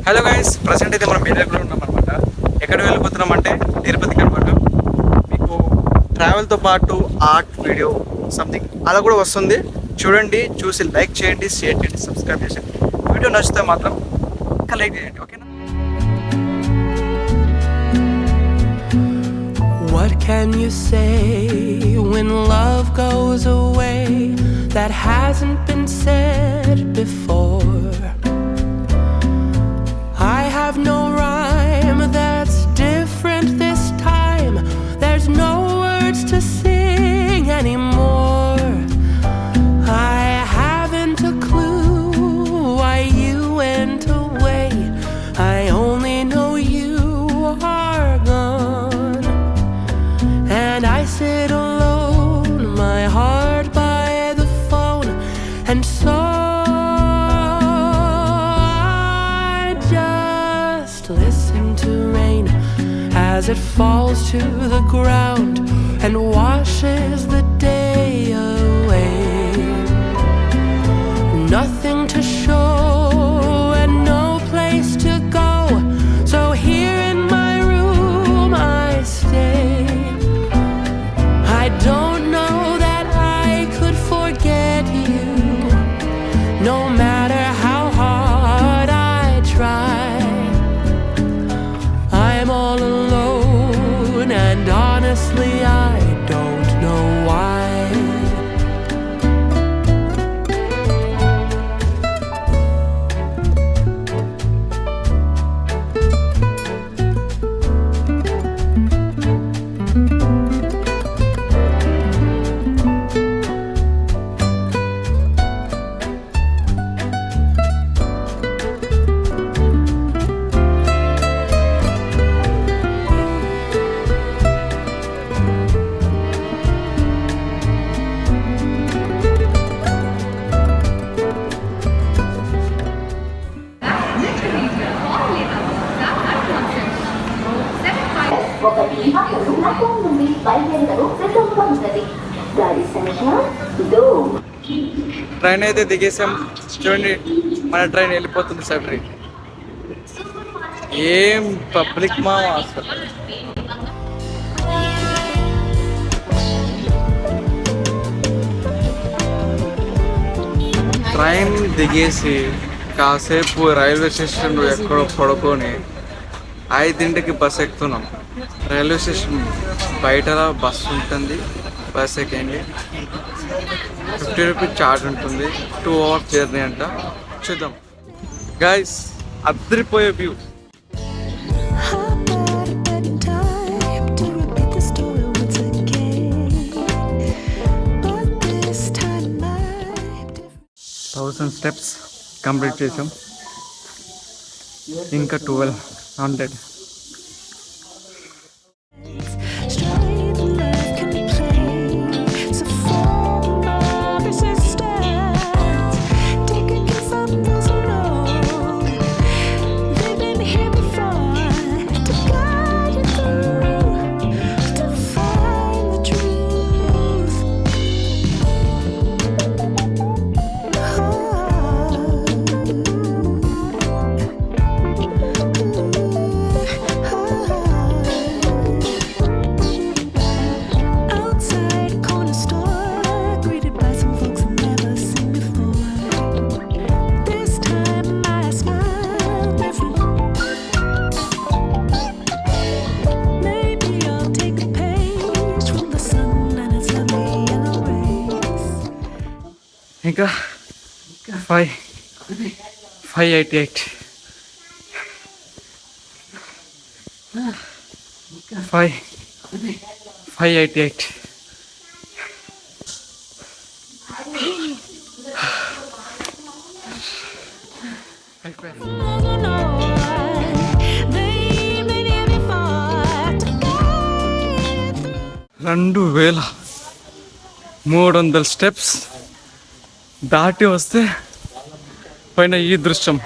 Hello guys, present అయితే మనం మెదక్లో ఉన్నాం అనమాట. ఎక్కడ వెళ్ళిపోతున్నామంటే తిరుపతికి అనమాట. మీకు ట్రావెల్తో పాటు ఆర్ట్ వీడియో సంథింగ్ అలా కూడా వస్తుంది. చూడండి, చూసి లైక్ చేయండి, షేర్ చేయండి, సబ్స్క్రైబ్ చేయండి. వీడియో నచ్చితే మాత్రం ఒక్క లైక్ చేయండి, ఓకేనా? What can you say when love goes away that hasn't been said before? I have no rhyme that's different this time. There's no words to sing anymore. I haven't a clue why you went away. I only know you are gone. And I sit alone, my heart by the phone. And so listen to rain as it falls to the ground and washes the day away. Nothing to show and no place to go, so here in my room I stay. I don't know that I could forget you, no matter how hard I try. I'm all alone, and honestly I don't know why. Train అయితే దిగేసాం. చూడండి, మన train వెళ్ళిపోతుంది. సబ్రీ ఏం public మా అసలు. Train దిగేసి కాసేపు railway స్టేషన్లో ఎక్కడో పడుకొని 5ంటికి బస్ ఎక్కుతున్నాం. రైల్వే స్టేషన్ బయట బస్సు ఉంటుంది. బస్ ఎక్కండి, 50 రూపీస్ ఛార్జ్ ఉంటుంది. 2 అవర్స్ జర్నీ అంట. చూద్దాం గైస్, అద్దరిపోయే వ్యూ. థౌసండ్ స్టెప్స్ కంప్లీట్ చేసాం. ఇంకా 1200. ఇంకా 588 588. రెండు 2300 స్టెప్స్ దాటి వస్తే పైన ఈ దృశ్యం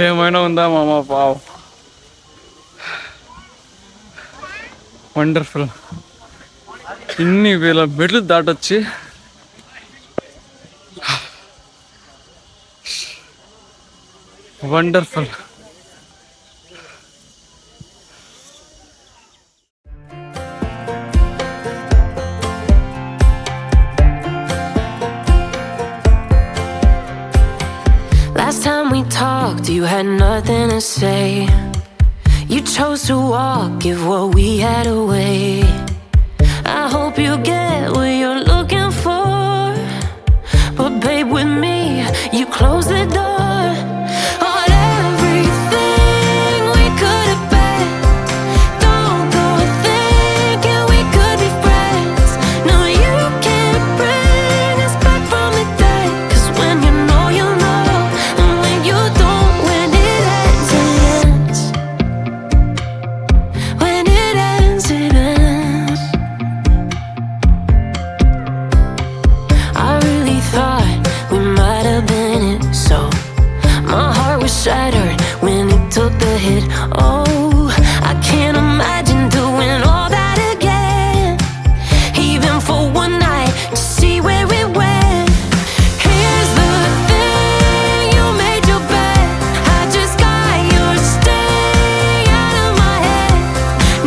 ఏమైనా ఉందా మామ? పావు వండర్ఫుల్. ఇన్ని వేల మెట్లు దాటొచ్చి wonderful. Last time we talked, you had nothing to say. You chose to walk, give what we had away. I hope you get what you're looking for. But babe, with me, you close the door on everything we could have been. Don't go thinking we could be friends. No, you can't bring us back from the dead. 'Cause when you know, you know. And when you don't, when it ends, it ends. When it ends, it ends. I really thought we might have been it, so my heart was shattered when it took the hit. Oh, I can't imagine doing all that again, even for one night to see where it went. Here's the thing, you made your bed, I just got your stay out of my head.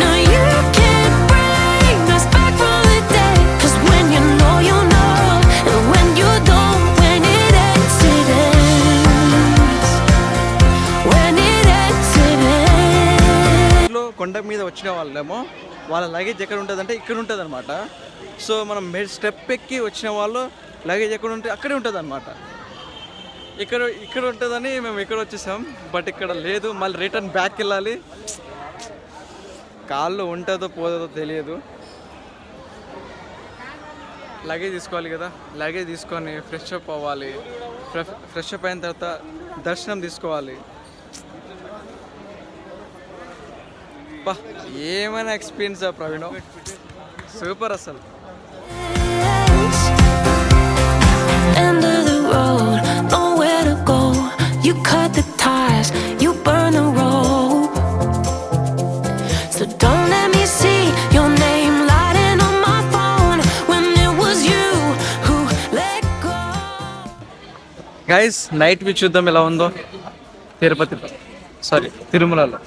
No, you can't bring us back from the dead. 'Cause when you know, you know. And when you don't, when it ends, it ends. When it ends, it ends. లో కొండ మీద వచ్చిన వాళ్ళేమో వాళ్ళ luggage ఎక్కడ ఉంటుంది అంటే ఇక్కడ ఉంటుంది అనమాట. సో మనం స్టెప్ ఎక్కి వచ్చిన వాళ్ళు లగేజ్ ఎక్కడ ఉంటే అక్కడే ఉంటుంది అనమాట. ఇక్కడ ఉంటుందని మేము ఇక్కడ వచ్చేసాం, బట్ ఇక్కడ లేదు. మళ్ళీ రిటర్న్ బ్యాక్ వెళ్ళాలి. కాళ్ళు ఉంటుందో పోతుందో తెలియదు. లగేజ్ తీసుకోవాలి కదా, లగేజ్ తీసుకొని ఫ్రెష్ అప్ అవ్వాలి. ఫ్రెష్ అప్ అయిన తర్వాత దర్శనం తీసుకోవాలి. బా, ఏమైనా ఎక్స్పీరియన్స్ ప్రవీణ్, సూపర్ అసలు. End of the road, nowhere to go. You cut the ties, you burn the rope. So don't let me see your name lighting on my phone when it was you who let go. Guys, night view చూద్దాం ఎలా ఉందో తిరుమలలో.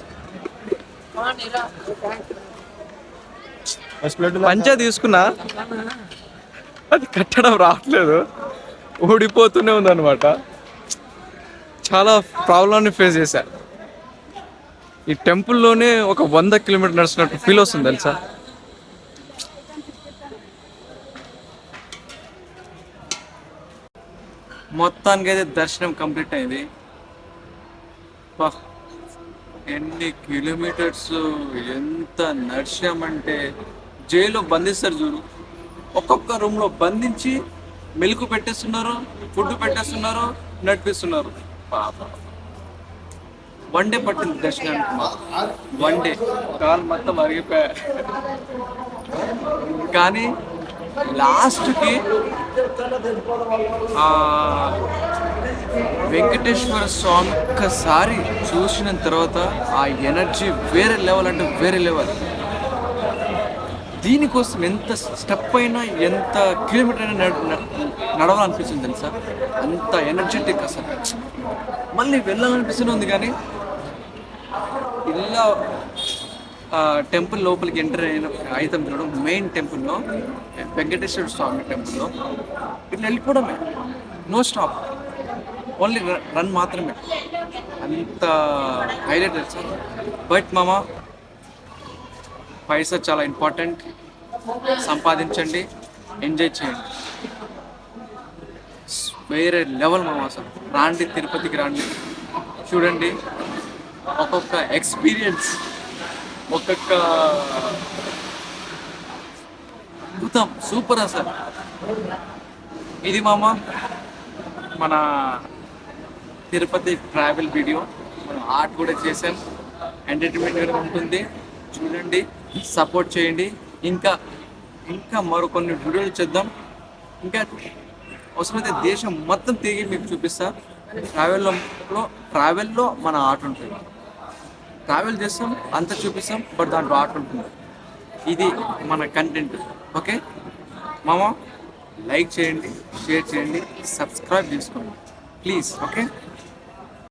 పంచా తీసుకున్నా, అది కట్టడం రావట్లేదు, ఊడిపోతూనే ఉందన్నమాట. చాలా ప్రాబ్లమ్ని ఫేస్ చేశా. ఈ టెంపుల్లోనే ఒక 100 కిలోమీటర్ నడిచినట్టు ఫీల్ వస్తుంది తెలుసా. మొత్తానికి అయితే దర్శనం కంప్లీట్ అయింది. ఎన్ని కిలోమీటర్స్, ఎంత నడిచామంటే జైల్లో బంధిస్తారు చూడు, ఒక్కొక్క రూమ్లో బంధించి మిల్క్ పెట్టేస్తున్నారు, ఫుడ్ పెట్టేస్తున్నారు, నడిపిస్తున్నారు. పాప 1 డే పట్టింది దర్శనానికి. 1 డే కాలు మొత్తం అరిగిపోయా. కానీ లాస్ట్కి వెంకటేశ్వర స్వామి ఒక్కసారి చూసిన తర్వాత ఆ ఎనర్జీ వేరే లెవెల్, అంటే వేరే లెవెల్. దీనికోసం ఎంత స్టెప్ అయినా, ఎంత కిలోమీటర్ అయినా నడవాలనిపిస్తుంది తెలుసా. అంత ఎనర్జెటిక్ అసలు. మళ్ళీ వెళ్ళాలనిపిస్తూనే ఉంది. కానీ ఇలా టెంపుల్ లోపలికి ఎంటర్ అవుతాం చూడడం, మెయిన్ టెంపుల్లో, వెంకటేశ్వర స్వామి టెంపుల్లో ఇట్లా వెళ్ళిపోవడమే, నో స్టాప్, ఓన్లీ రన్ మాత్రమే. అంత హైలైట్ తెలుసా. బట్ మామ, పైసా చాలా ఇంపార్టెంట్. సంపాదించండి, ఎంజాయ్ చేయండి. వేరే లెవెల్ మామ అసలు. రాండి, తిరుపతికి రాండి, చూడండి. ఒక్కొక్క ఎక్స్పీరియన్స్, ఒక్కొక్క అద్భుతం, సూపర్ అసలు. ఇది మామ మన తిరుపతి ట్రావెల్ వీడియో. మనం ఆర్ట్ కూడా చేసాం, ఎంటర్టైన్మెంట్ కూడా ఉంటుంది. చూడండి, సపోర్ట్ చేయండి. ఇంకా మరికొన్ని వీడియోలు చేద్దాం. ఇంకా అవసరమైతే దేశం మొత్తం తిరిగి మీకు చూపిస్తా. ట్రావెల్లో మన ఆర్ట్ ఉంటుంది. ట్రావెల్ చేస్తాం, అంతా చూపిస్తాం, బట్ దాంట్లో ఆర్ట్ ఉంటుంది. ఇది మన కంటెంట్. ఓకే మామ, లైక్ చేయండి, షేర్ చేయండి, సబ్స్క్రైబ్ చేసుకోండి ప్లీజ్. ఓకే.